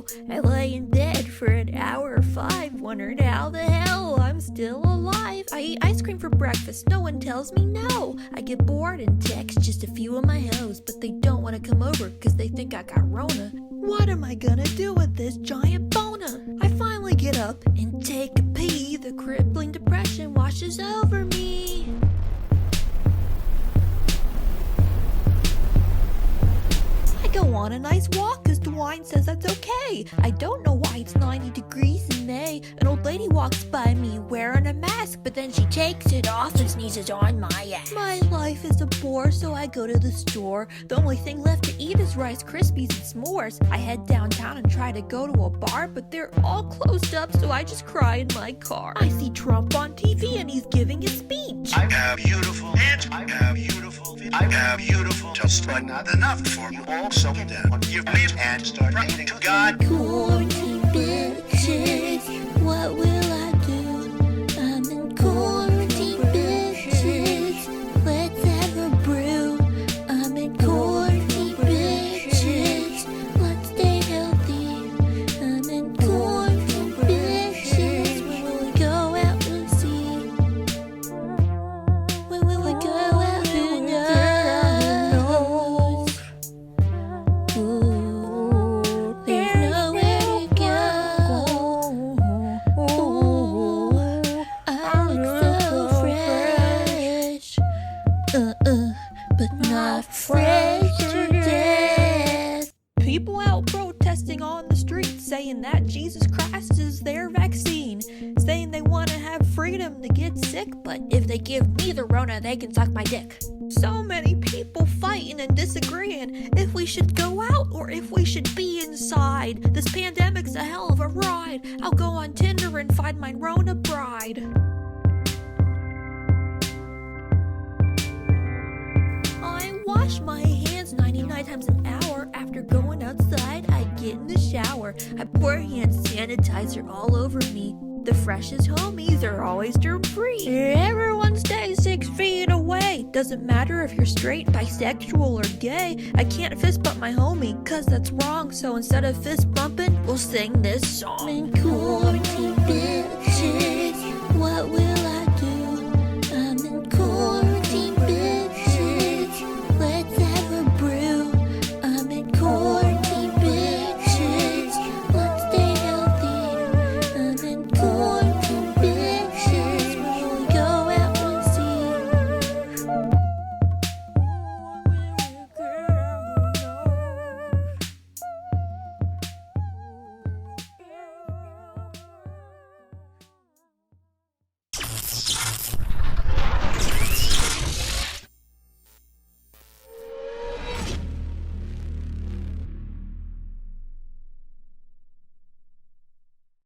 hell. I lay in bed for an hour or 5, wondering how the hell I'm still alive. I eat ice cream for breakfast, no one tells me no. I get bored and text just a few of my hoes, but they don't want to come over cause they think I got Rona. What am I gonna do with this giant boner? I finally get up and take a pee. The crippling depression washes over me. I go on a nice walk cause the wine says that's okay. I don't know why it's 90 degrees in May. An old lady walks by me wearing a mask, but then she takes it off and sneezes on my ass. My life is a bore, so I go to the store. The only thing left to eat is Rice Krispies and s'mores. I head downtown and try to go to a bar, but they're all closed up, so I just cry in my car. I see Trump on TV and he's giving a speech. I have beautiful and I have beautiful. I have beautiful, just but not enough for you all. So then, you please and start praying to God. Quarantine bitches, what will I do? I'm in quarantine bitches. Let's have a brew. I'm in quarantine bitches. Let's stay healthy. I'm in quarantine bitches. When will we go out and see? When will we go out and knows? Ooh, there's nowhere to go. Ooh, I look so fresh, but not fresh to death. People out protesting on the street, saying that Jesus Christ is their vaccine, saying they want to have freedom to get sick, but if they give me the Rona, they can suck my dick. So many people fighting and disagreeing if we should go out or if we should be inside. This pandemic's a hell of a ride. I'll go on Tinder and find my Rona bride. I wash my hands 99 times an hour. After going outside, I get in the shower. I pour hand sanitizer all over me. The freshest homies are always germ-free. Everyone stays 6 feet away. Doesn't matter if you're straight, bisexual, or gay. I can't fist bump my homie, cause that's wrong. So instead of fist bumping, we'll sing this song. I'm in quarantine, bitch.